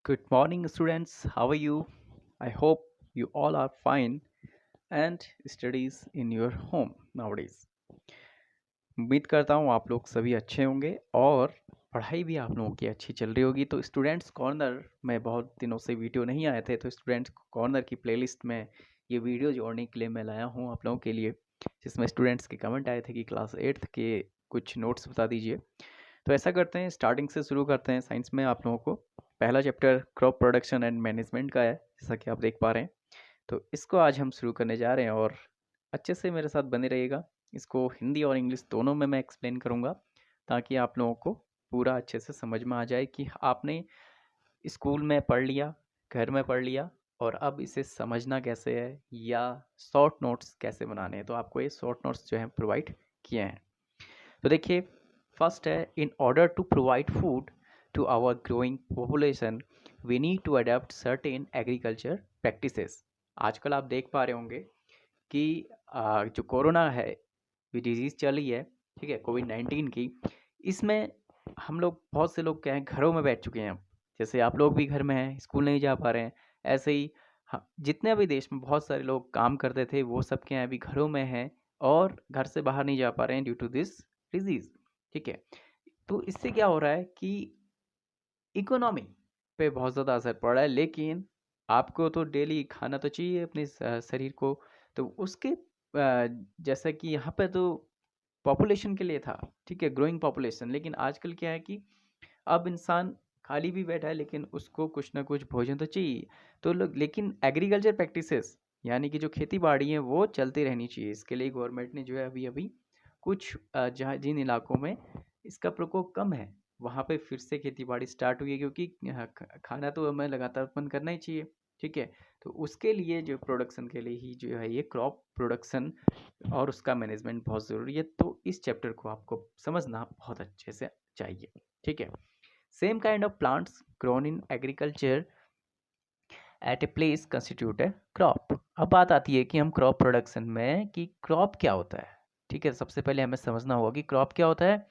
Good morning, students. How are you? I hope you all are fine and studies in your home nowadays. उम्मीद करता हूँ आप लोग सभी अच्छे होंगे और पढ़ाई भी आप लोगों की अच्छी चल रही होगी। तो स्टूडेंट्स कॉर्नर में बहुत दिनों से वीडियो नहीं आए थे, तो स्टूडेंट्स कॉर्नर की प्लेलिस्ट में ये वीडियो जोड़ने के लिए मैं लाया हूँ आप लोगों के लिए, जिसमें स्टूडेंट्स के कमेंट आए थे कि क्लास 8th के कुछ नोट्स बता दीजिए। तो ऐसा करते हैं, स्टार्टिंग से शुरू करते हैं। साइंस में आप लोगों को पहला chapter crop production and management का है, जैसा कि आप देख पा रहे हैं। तो इसको आज हम शुरू करने जा रहे हैं और अच्छे से मेरे साथ बने रहिएगा। इसको हिंदी और इंग्लिश दोनों में मैं एक्सप्लेन करूँगा, ताकि आप लोगों को पूरा अच्छे से समझ में आ जाए कि आपने स्कूल में पढ़ लिया, घर में पढ़ लिया, और अब इसे समझना कैसे है या शॉर्ट नोट्स कैसे बनाने हैं। तो आपको ये शॉर्ट नोट्स जो हैं प्रोवाइड किए हैं। तो देखिए, फर्स्ट है, in order to provide food to our growing population we need to adapt certain agriculture practices. आजकल आप देख पा रहे होंगे कि जो कोरोना है, ये डिजीज़ चल रही है, ठीक है, कोविड-19 की, इसमें हम लोग, बहुत से लोग क्या हैं, घरों में बैठ चुके हैं अब। जैसे आप लोग भी घर में हैं, स्कूल नहीं जा पा रहे हैं, ऐसे ही जितने भी देश में बहुत सारे लोग काम करते थे, वो सब क्या हैं, अभी घरों में हैं और घर से बाहर नहीं जा पा रहे हैं ड्यू टू दिस डिजीज़, ठीक है। तो इससे क्या हो रहा है कि इकोनॉमी पे बहुत ज़्यादा असर पड़ रहा है, लेकिन आपको तो डेली खाना तो चाहिए अपने शरीर को। तो उसके जैसा कि यहाँ पे तो पॉपुलेशन के लिए था, ठीक है, ग्रोइंग पॉपुलेशन, लेकिन आजकल क्या है कि अब इंसान खाली भी बैठा है, लेकिन उसको कुछ ना कुछ भोजन तो चाहिए। तो लोग, लेकिन एग्रीकल्चर प्रैक्टिसेस यानी कि जो खेती बाड़ी है वो चलती रहनी चाहिए। इसके लिए गवर्नमेंट ने जो है अभी अभी कुछ जहाँ जिन इलाकों में इसका प्रकोप कम है, वहाँ पे फिर से खेती बाड़ी स्टार्ट हुई है, क्योंकि खाना तो हमें लगातार उत्पन्न करना ही चाहिए, ठीक है। तो उसके लिए जो प्रोडक्शन के लिए ही जो है ये क्रॉप प्रोडक्शन और उसका मैनेजमेंट बहुत ज़रूरी है। तो इस चैप्टर को आपको समझना बहुत अच्छे से चाहिए, ठीक है। Same kind of plants grown in agriculture eight a place constitute A crop. अब बात आती है कि हम क्रॉप प्रोडक्शन में कि क्रॉप क्या होता है, ठीक है। सबसे पहले हमें समझना होगा कि क्रॉप क्या होता है।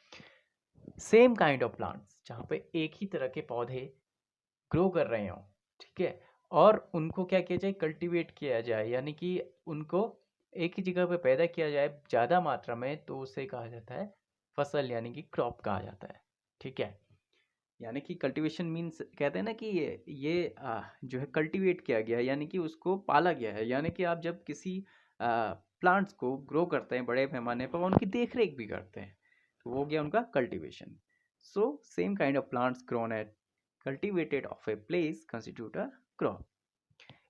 सेम काइंड ऑफ प्लांट्स, जहाँ पे एक ही तरह के पौधे ग्रो कर रहे हों, ठीक है, और उनको क्या किया जाए, कल्टीवेट किया जाए, यानी कि उनको एक ही जगह पे पैदा किया जाए ज़्यादा मात्रा में, तो उसे कहा जाता है फसल, यानी कि क्रॉप कहा जाता है, ठीक है। यानी कि कल्टीवेशन मीन्स, कहते हैं ना कि ये जो है कल्टीवेट किया गया है, यानी कि उसको पाला गया है। यानी कि आप जब किसी प्लांट्स को ग्रो करते हैं बड़े पैमाने पर, उनकी देख रेख भी करते हैं, तो वो हो गया उनका cultivation. So same kind of plants grown at cultivated of a place constitute a crop.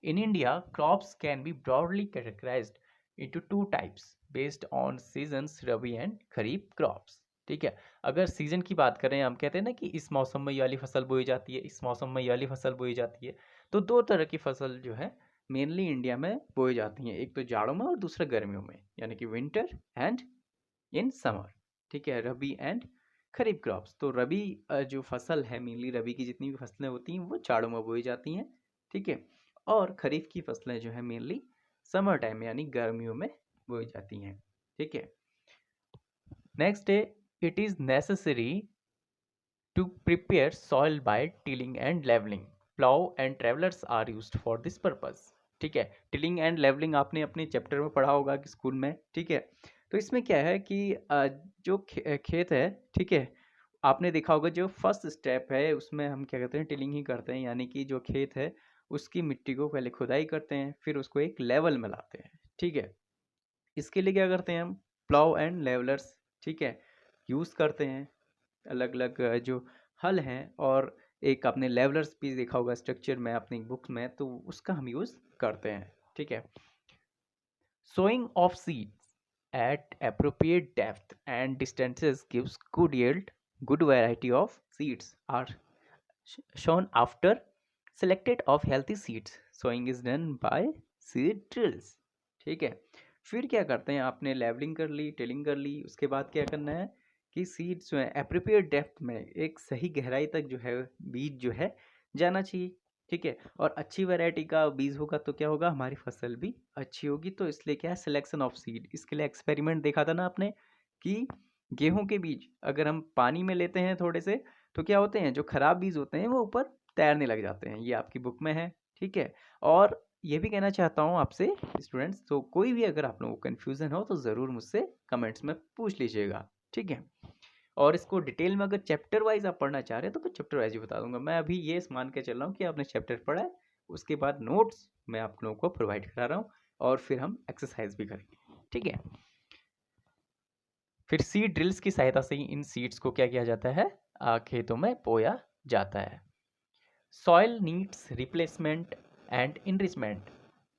In India, crops can be broadly categorized into two types based on seasons, Rabi and Kharif crops. ठीक है, अगर season की बात करें, हम कहते हैं ना कि इस मौसम में ये वाली फसल बोई जाती है, इस मौसम में ये वाली फसल बोई जाती है। तो दो तरह की फसल जो है मेनली इंडिया में बोई जाती हैं, एक तो जाड़ों में और दूसरा गर्मियों में, यानी कि विंटर एंड इन समर, ठीक है, रबी एंड खरीफ क्रॉप्स। तो रबी जो फसल है, मेनली रबी की जितनी भी फसलें होती हैं वो जाड़ों में बोई जाती हैं, ठीक है। और खरीफ की फसलें जो है मेनली समर टाइम यानी गर्मियों में बोई जाती हैं, ठीक है। नेक्स्ट है, it is necessary to prepare soil by tilling and levelling. Plough and travellers are used for this purpose, ठीक है। टिलिंग एंड लेवलिंग आपने अपने चैप्टर में पढ़ा होगा कि स्कूल में, ठीक है। तो इसमें क्या है कि जो खेत है, ठीक है, आपने देखा होगा जो फर्स्ट स्टेप है उसमें हम क्या करते हैं, टिलिंग ही करते हैं, यानी कि जो खेत है उसकी मिट्टी को पहले खुदाई करते हैं, फिर उसको एक लेवल में लाते हैं, ठीक है। इसके लिए क्या करते हैं हम, प्लाउ एंड लेवलर्स, ठीक है, यूज़ करते हैं। अलग अलग जो हल हैं, और एक आपने लेवलर्स भी देखा होगा स्ट्रक्चर में अपनी बुक में, तो उसका हम यूज़ करते हैं, ठीक है। Sowing of seeds at appropriate depth and distances gives good yield. Good variety of seeds are shown after selected of healthy seeds. Sowing is done by seed drills. ठीक है, फिर क्या करते हैं, आपने लेवलिंग कर ली, टिलिंग कर ली, उसके बाद क्या करना है कि सीड्स जो है एप्रोप्रिएट डेप्थ में, एक सही गहराई तक जो है बीज जो है जाना चाहिए, ठीक है। और अच्छी वैरायटी का बीज होगा तो क्या होगा, हमारी फसल भी अच्छी होगी। तो इसलिए क्या है, सिलेक्शन ऑफ सीड। इसके लिए एक्सपेरिमेंट देखा था ना आपने कि गेहूं के बीज अगर हम पानी में लेते हैं थोड़े से, तो क्या होते हैं, जो खराब बीज होते हैं वो ऊपर तैरने लग जाते हैं। ये आपकी बुक में है, ठीक है। और ये भी कहना चाहता हूँ आपसे स्टूडेंट्स, तो कोई भी अगर आप लोगों को कन्फ्यूज़न हो तो ज़रूर मुझसे कमेंट्स में पूछ लीजिएगा, ठीक है। और इसको डिटेल में अगर चैप्टर वाइज आप पढ़ना चाह रहे हैं तो मैं चैप्टर वाइज ही बता दूंगा। मैं अभी ये मान के चल रहा हूँ कि आपने चैप्टर पढ़ा है, उसके बाद नोट्स मैं आप लोगों को प्रोवाइड करा रहा हूँ और फिर हम एक्सरसाइज भी करेंगे, ठीक है। फिर सीड ड्रिल्स की सहायता से ही इन सीड्स को क्या किया जाता है, खेतों में बोया जाता है। Soil needs replacement and enrichment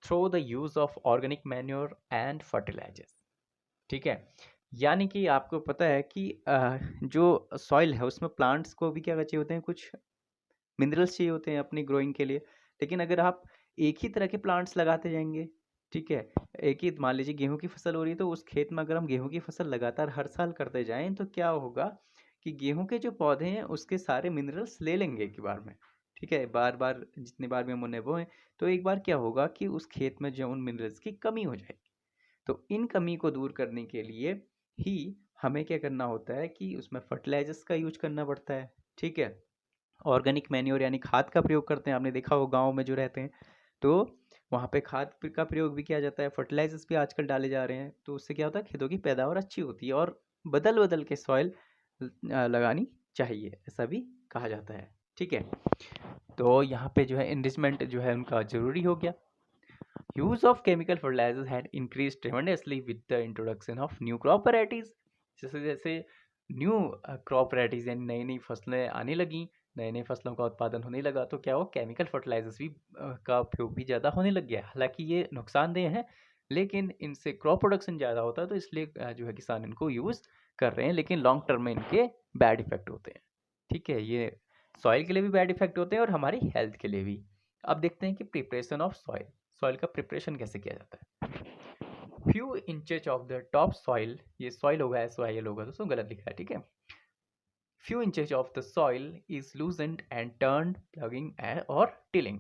through the use of organic manure and fertilisers, ठीक है। यानी कि आपको पता है कि जो सॉइल है उसमें प्लांट्स को भी क्या चाहिए होते हैं, कुछ मिनरल्स चाहिए होते हैं अपनी ग्रोइंग के लिए। लेकिन अगर आप एक ही तरह के प्लांट्स लगाते जाएंगे, ठीक है, एक ही मान लीजिए गेहूं की फसल हो रही है तो उस खेत में अगर हम गेहूं की फसल लगातार हर साल करते जाएं तो क्या होगा कि गेहूं के जो पौधे हैं उसके सारे मिनरल्स ले लेंगे एक ही बार में, ठीक है। बार बार जितनी बार भी हम उन्हें बोएं तो एक बार क्या होगा कि उस खेत में जो उन मिनरल्स की कमी हो जाएगी। तो इन कमी को दूर करने के लिए ही हमें क्या करना होता है कि उसमें फर्टिलाइजर्स का यूज करना पड़ता है, ठीक है। ऑर्गेनिक मैन्योर यानी खाद का प्रयोग करते हैं, आपने देखा हो गाँव में जो रहते हैं तो वहाँ पे खाद का प्रयोग भी किया जाता है, फर्टिलाइजर्स भी आजकल डाले जा रहे हैं। तो उससे क्या होता है, खेतों की पैदावार अच्छी होती है और बदल बदल के सॉइल लगानी चाहिए, ऐसा भी कहा जाता है, ठीक है। तो यहाँ पे जो है इनरिचमेंट जो है उनका जरूरी हो गया। use of chemical fertilizers had increased tremendously with the introduction of new crop varieties। जैसे जैसे न्यू क्रॉप वैराइटीज यानी नई नई फसलें आने लगी, नए नए फसलों का उत्पादन होने लगा, तो क्या हो केमिकल फर्टिलाइजर्स भी का उपयोग भी ज़्यादा होने लग गया। हालांकि ये नुकसानदेह है लेकिन इनसे क्रॉप प्रोडक्शन ज़्यादा होता है तो इसलिए जो है किसान इनको यूज़ कर रहे हैं, लेकिन लॉन्ग टर्म में इनके बैड इफेक्ट होते हैं, ठीक है। ये सॉइल के लिए भी बैड इफेक्ट होते हैं और हमारी हेल्थ के लिए भी। अब देखते हैं कि प्रिपरेशन ऑफ सॉइल, सॉइल का प्रिपरेशन कैसे किया जाता है। Few inches of the top soil, ये सॉइल होगा SOIL होगा दोस्तों, गलत लिखा है, ठीक है। Few inches of the soil is loosened and turn plugging और टिलिंग।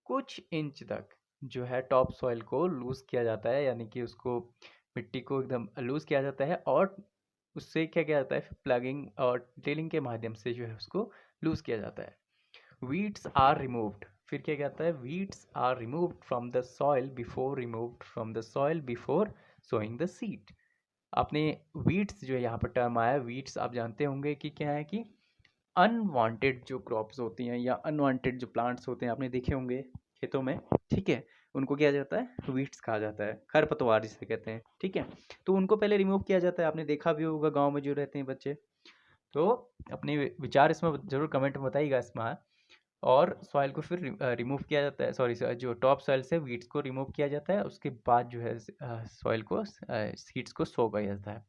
कुछ इंच तक जो है टॉप सॉइल को लूज किया जाता है, यानी कि उसको मिट्टी को एकदम लूज किया जाता है और उससे क्या किया जाता है, प्लगिंग और टिलिंग के माध्यम से जो है उसको लूज किया जाता है। weeds are removed, फिर क्या कहता है, weeds are removed from the soil before sowing the seed। आपने weeds जो है यहाँ पर टर्म आया weeds, आप जानते होंगे कि क्या है कि अनवांटेड जो क्रॉप्स होती हैं या अनवांटेड जो प्लांट्स होते हैं आपने देखे होंगे खेतों में, ठीक है। उनको क्या जाता है, वीड्स कहा जाता है, खरपतवार जिसे कहते हैं, ठीक है। तो उनको पहले रिमूव किया जाता है, आपने देखा भी होगा गाँव में जो रहते हैं बच्चे। तो अपने विचार इसमें जरूर कमेंट में बताइएगा इसमें। और सॉइल को फिर रिमूव किया जाता है, सॉरी जो टॉप सॉइल से वीड्स को रिमूव किया जाता है, उसके बाद जो है सॉइल को सीड्स को सो किया जाता है।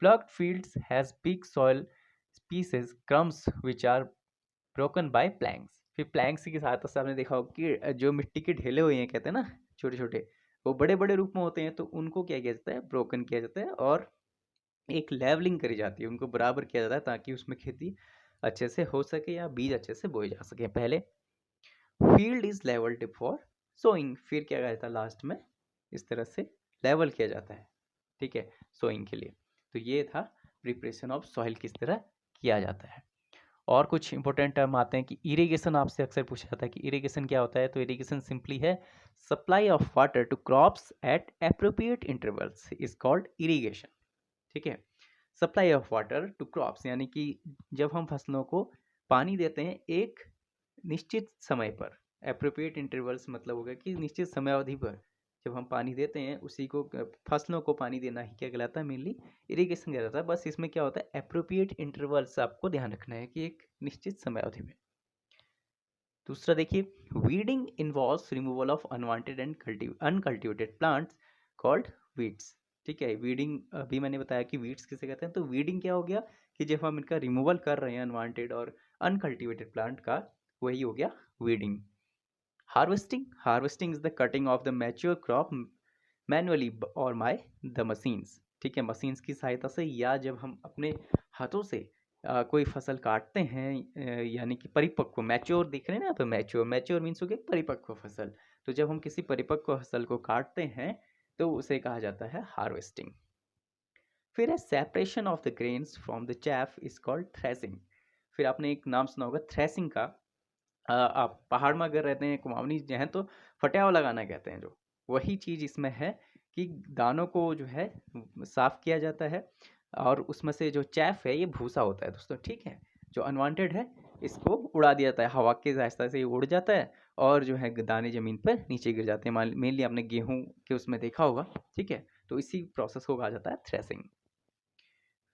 Ploughed fields has big soil pieces crumbs which are broken by planks. फिर प्लैंक्स की सहायता से आपने देखा होगा कि जो मिट्टी के ढेले हुए हैं कहते हैं ना, छोटे छोटे, वो बड़े बड़े रूप में होते हैं, तो उनको क्या किया जाता है, ब्रोकन किया जाता है और एक लेवलिंग करी जाती है, उनको बराबर किया जाता है ताकि उसमें खेती अच्छे से हो सके या बीज अच्छे से बोए जा सके। पहले field is levelled for sowing, फिर क्या कहता है लास्ट में इस तरह से लेवल किया जाता है, ठीक है, सोइंग के लिए। तो ये था प्रिपरेशन ऑफ सॉइल किस तरह किया जाता है। और कुछ इंपॉर्टेंट टर्म आते हैं कि इरिगेशन आपसे अक्सर पूछा जाता है कि इरिगेशन क्या होता है। तो इरिगेशन सिंपली है supply of water to crops at appropriate intervals is called irrigation, ठीक है। Supply of water to crops यानी कि जब हम फसलों को पानी देते हैं एक निश्चित समय पर, एप्रोप्रिएट इंटरवल्स मतलब होगा कि निश्चित समय अवधि पर जब हम पानी देते हैं उसी को फसलों को पानी देना ही क्या कहलाता है, मेनली इरिगेशन कहलाता है। बस इसमें क्या होता है, एप्रोप्रिएट इंटरवल्स आपको ध्यान रखना है कि एक निश्चित समय अवधि में। दूसरा देखिए, weeding involves removal of unwanted and uncultivated plants called weeds, ठीक है। वीडिंग अभी मैंने बताया कि वीड्स किसे कहते हैं, तो वीडिंग क्या हो गया कि जब हम इनका रिमूवल कर रहे हैं अनवांटेड और अनकल्टिवेटेड प्लांट का, वही हो गया weeding. Harvesting is the cutting of the mature crop manually और बाय द मशीन्स, ठीक है, मशीन्स की सहायता से, या जब हम अपने हाथों से कोई फसल काटते हैं, यानी कि परिपक्व, मैच्योर दिख रहे हैं ना, तो मैच्योर मीन्स हो गया परिपक्व फसल। तो जब हम किसी परिपक्व फसल को काटते हैं तो उसे कहा जाता है हार्वेस्टिंग। फिर है separation of the grains from the chaff is called threshing. फिर आपने एक नाम सुना होगा थ्रेसिंग का, आप पहाड़ में अगर रहते हैं, कुमाऊनी जो हैं, तो फटियाव लगाना कहते हैं जो। वही चीज़ इसमें है कि दानों को जो है साफ़ किया जाता है और उसमें से जो चैफ है ये भूसा होता है दोस्तों, ठीक है? जो अनवांटेड है इसको उड़ा दिया जाता है, हवा के रास्ते से ये उड़ जाता है और जो है दाने ज़मीन पर नीचे गिर जाते हैं। मेनली आपने गेहूँ के उसमें देखा होगा, ठीक है? तो इसी प्रोसेस को कहा जाता है थ्रेसिंग।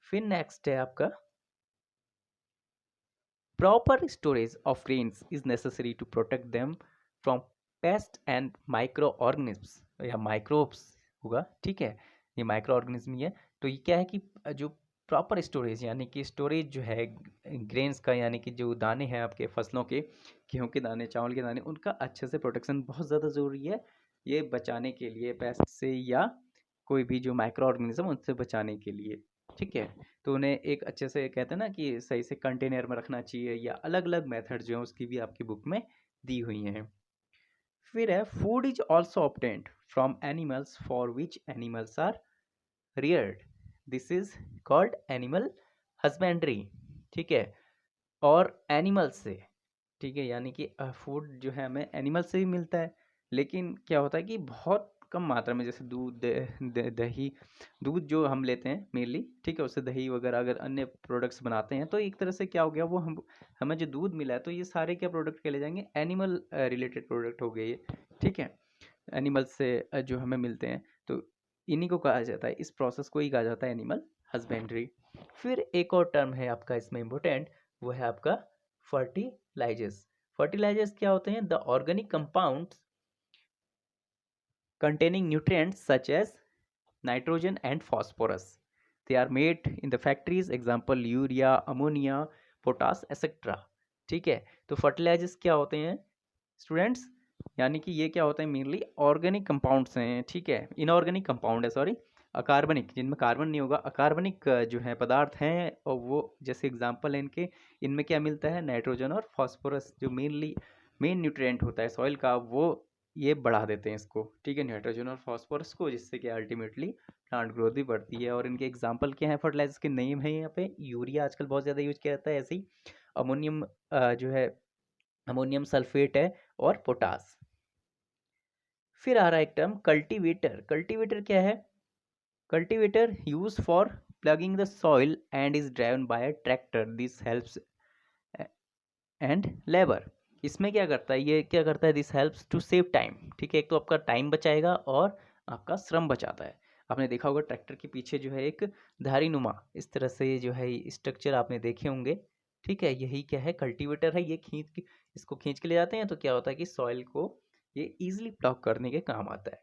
फिर नेक्स्ट है आपका proper storage of grains is necessary to protect them from pests and microorganisms या microbes होगा, ठीक है? ये माइक्रो ऑर्गेनिज्म ही है। तो ये क्या है कि जो प्रॉपर स्टोरेज यानी कि स्टोरेज जो है ग्रेन्स का, यानी कि जो दाने हैं आपके फसलों के, गेहूं के दाने, चावल के दाने, उनका अच्छे से प्रोटेक्शन बहुत ज़्यादा ज़रूरी है, ये बचाने के लिए पेस्ट से या कोई भी जो माइक्रो ऑर्गेनिज्म उनसे बचाने के लिए, ठीक है? तो उन्हें एक अच्छे से कहते हैं ना कि सही से कंटेनर में रखना चाहिए, या अलग अलग मेथड जो है उसकी भी आपकी बुक में दी हुई हैं। फिर है food is also obtained from animals for which animals are reared, this is called animal husbandry, ठीक है? और एनिमल से, ठीक है, यानी कि फूड जो है हमें एनिमल से भी मिलता है, लेकिन क्या होता है कि बहुत कम मात्रा में, जैसे दूध, दही, दूध जो हम लेते हैं मेनली, ठीक है, उससे दही वगैरह अगर अन्य प्रोडक्ट्स बनाते हैं, तो एक तरह से क्या हो गया, वो हमें जो दूध मिला है, तो ये सारे क्या प्रोडक्ट के ले जाएंगे, एनिमल रिलेटेड प्रोडक्ट हो गए ये, ठीक है? एनिमल से जो हमें मिलते हैं, तो इन्हीं को कहा जाता है, इस प्रोसेस को ही कहा जाता है एनिमल हस्बेंड्री। फिर एक और टर्म है आपका इसमें इम्पोर्टेंट, वो है आपका फर्टिलाइजर्स। फर्टिलाइजर्स क्या होते हैं? The organic compounds containing nutrients such as nitrogen and phosphorus. They are made in the factories, example urea, ammonia, potash, etc. ठीक है? तो फर्टिलाइजर्स क्या होते हैं स्टूडेंट्स? यानी कि ये क्या होता है, मेनली ऑर्गेनिक कंपाउंड्स हैं, ठीक है? इनऑर्गेनिक कंपाउंड है, सॉरी, अकार्बनिक, जिनमें कार्बन नहीं होगा, अकार्बनिक जो है पदार्थ हैं, और वो जैसे एग्जांपल है इनके, इनमें क्या मिलता है, नाइट्रोजन और फास्फोरस, जो मेनली मेन न्यूट्रिएंट होता है सॉइल का, वो ये बढ़ा देते हैं इसको, ठीक है, नाइट्रोजन और फास्फोरस को, जिससे कि अल्टीमेटली प्लांट ग्रोथ भी बढ़ती है। और इनके एग्जांपल क्या है, फर्टिलाइजर्स के नेम है यहाँ पे, यूरिया आजकल बहुत ज़्यादा यूज किया जाता है, ऐसे ही अमोनियम जो है अमोनियम सल्फेट है, और पोटास। फिर आ रहा है एक टर्म कल्टीवेटर। कल्टीवेटर क्या है? Cultivator use for ploughing the soil and is driven by a tractor, this helps and labour. इसमें क्या करता है, ये क्या करता है, this helps to save time, ठीक है? एक तो आपका टाइम बचाएगा और आपका श्रम बचाता है। आपने देखा होगा ट्रैक्टर के पीछे जो है एक धारी नुमा इस तरह से जो है स्ट्रक्चर आपने देखे होंगे, ठीक है? यही क्या है, कल्टीवेटर है। ये खींच के, इसको खींच के ले जाते हैं, तो क्या होता है कि सॉइल को ये इजीली प्लॉग करने के काम आता है।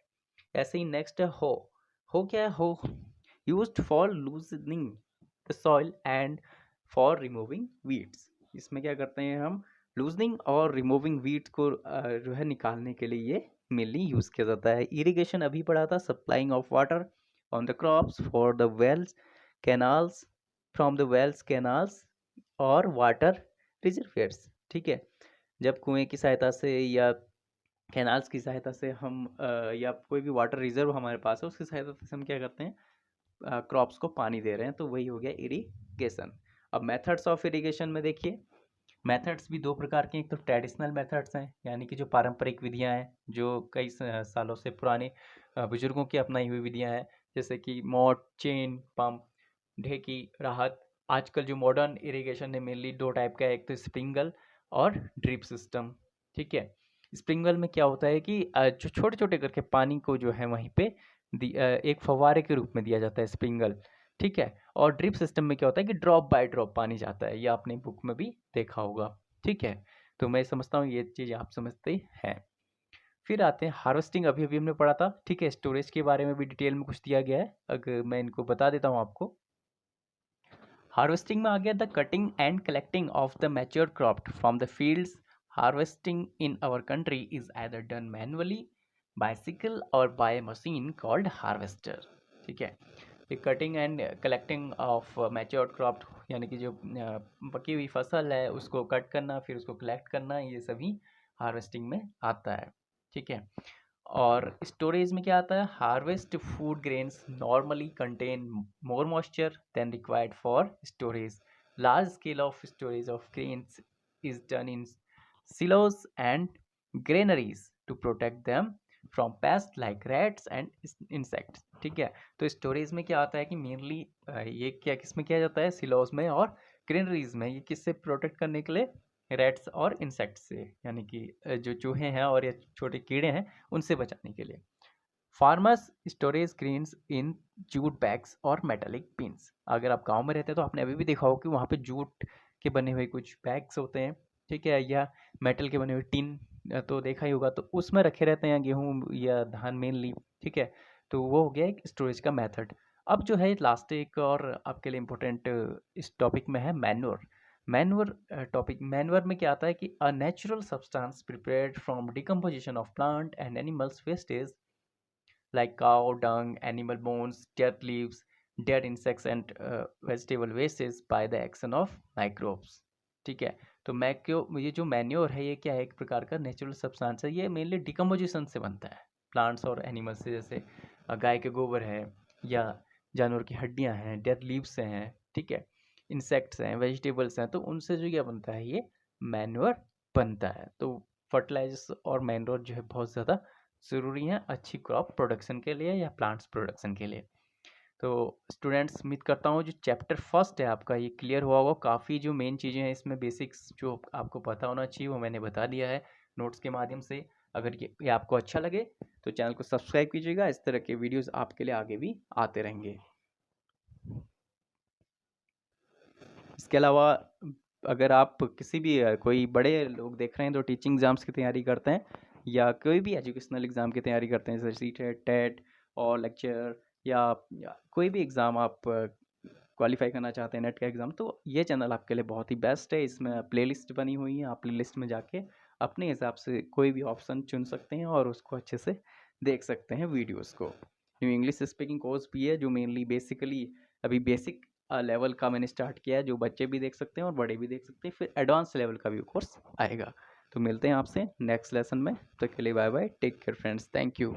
ऐसे ही नेक्स्ट है हो। हो क्या है? हो used for loosening the soil and for removing weeds. इसमें क्या करते हैं हम, लूजनिंग और रिमूविंग वीड्स को जो है निकालने के लिए ये मेनली यूज किया जाता है। इरिगेशन अभी पढ़ा था, supplying of water on the crops for the wells, canals, from the wells, canals और वाटर रिजर्वियर्स, ठीक है? जब कुएं की सहायता से या कैनाल्स की सहायता से हम या कोई भी वाटर रिजर्व हमारे पास है, उसकी सहायता से हम क्या करते हैं, क्रॉप्स को पानी दे रहे हैं, तो वही हो गया इरिगेशन। अब मेथड्स ऑफ इरिगेशन में देखिए, मेथड्स भी दो प्रकार के हैं। एक तो ट्रेडिशनल मेथड्स हैं, यानी कि जो पारंपरिक विधियां हैं, जो कई सालों से पुराने बुजुर्गों की अपनाई हुई विधियां हैं, जैसे कि मोट, चेन पंप, ढेकी, राहत। आजकल जो मॉडर्न इरिगेशन है, मेनली दो टाइप का है, एक तो स्प्रिंगल और ड्रिप सिस्टम, ठीक है? स्प्रिंगल में क्या होता है कि जो छोटे छोटे करके पानी को जो है वहीं पे एक फव्वारे के रूप में दिया जाता है, स्प्रिंगल, ठीक है? और ड्रिप सिस्टम में क्या होता है कि ड्रॉप बाय ड्रॉप पानी जाता है, ये आपने बुक में भी देखा होगा, ठीक है? तो मैं समझता हूँ ये चीज़ आप समझते हैं। फिर आते हैं हार्वेस्टिंग, अभी अभी हमने पढ़ा था, ठीक है? स्टोरेज के बारे में भी डिटेल में कुछ दिया गया है, अगर मैं इनको बता देता हूँ आपको। हार्वेस्टिंग में आ गया the cutting and collecting of the mature crop from the fields. Harvesting in our country is either done manually, by sickle और बाय मशीन कॉल्ड हार्वेस्टर, ठीक है? ये cutting and collecting of matured crop, यानी कि जो पकी हुई फसल है उसको कट करना, फिर उसको कलेक्ट करना, ये सभी हार्वेस्टिंग में आता है, ठीक है? और स्टोरेज में क्या आता है, harvest food grains normally contain more moisture than required for storage. Large scale of storage of grains is done in silos and granaries to protect them from pest like rats and insects. ठीक है, तो storage में क्या आता है कि mainly ये क्या किस में किया जाता है, सिलोज में और ग्रेनरीज में। ये किससे प्रोटेक्ट करने के लिए, रैट्स और इंसेक्ट्स से, यानी कि जो चूहे हैं और या छोटे कीड़े हैं उनसे बचाने के लिए। Farmers storage grains in jute bags और मेटालिक बिन्स। अगर आप गांव में रहते हैं तो आपने अभी भी देखा होगा कि वहाँ पे जूट के बने हुए कुछ बैग्स होते हैं, ठीक है, या मेटल के बने हुए टिन, तो देखा ही होगा, तो उसमें रखे रहते हैं गेहूँ या धान मेनली। ठीक है, तो वो हो गया एक स्टोरेज का मेथड। अब जो है लास्ट एक और आपके लिए इम्पोर्टेंट इस टॉपिक में है मैन्योर। मैन्योर टॉपिक, मैन्योर में क्या आता है कि a natural substance prepared from decomposition of plant and animals wastage like cow dung, animal bones, dead leaves, dead insects and vegetable wastes by the action of microbes। ठीक है, तो macro ये जो मैन्योर है ये क्या है, एक प्रकार का नेचुरल सब्सटेंस है। ये मेनली डिकम्पोजिशन से बनता है प्लांट्स और एनिमल्स से, जैसे गाय के गोबर है या जानवर की हड्डियां हैं, डेड लीव्स से हैं, ठीक है, इंसेक्ट्स हैं, वेजिटेबल्स हैं, तो उनसे जो क्या बनता है, ये मैन्योर बनता है। तो फर्टिलाइजर्स और मैन्योर जो है बहुत ज़्यादा ज़रूरी हैं अच्छी क्रॉप प्रोडक्शन के लिए या प्लांट्स प्रोडक्शन के लिए। तो स्टूडेंट्स, उम्मीद करता हूँ जो चैप्टर फर्स्ट है आपका ये क्लियर हुआ होगा। काफ़ी जो मेन चीज़ें हैं इसमें बेसिक्स जो आपको पता होना चाहिए वो मैंने बता दिया है नोट्स के माध्यम से। अगर ये आपको अच्छा लगे तो चैनल को सब्सक्राइब कीजिएगा, इस तरह के वीडियोज़ आपके लिए आगे भी आते रहेंगे। इसके अलावा अगर आप किसी भी कोई बड़े लोग देख रहे हैं तो टीचिंग एग्ज़ाम्स की तैयारी करते हैं या कोई भी एजुकेशनल एग्ज़ाम की तैयारी करते हैं, जैसे सीटेट, टेट और लेक्चर या कोई भी एग्ज़ाम आप क्वालिफाई करना चाहते हैं, नेट का एग्ज़ाम, तो ये चैनल आपके लिए बहुत ही बेस्ट है। इसमें प्लेलिस्ट बनी हुई है, आप प्लेलिस्ट में जाके अपने हिसाब से कोई भी ऑप्शन चुन सकते हैं और उसको अच्छे से देख सकते हैं वीडियोज़ को। न्यू इंग्लिश स्पीकिंग कोर्स भी है जो मेनली बेसिकली अभी बेसिक लेवल का मैंने स्टार्ट किया है, जो बच्चे भी देख सकते हैं और बड़े भी देख सकते हैं, फिर एडवांस लेवल का भी कोर्स आएगा। तो मिलते हैं आपसे नेक्स्ट लेसन में, तो के लिए bye bye, take care friends, thank you.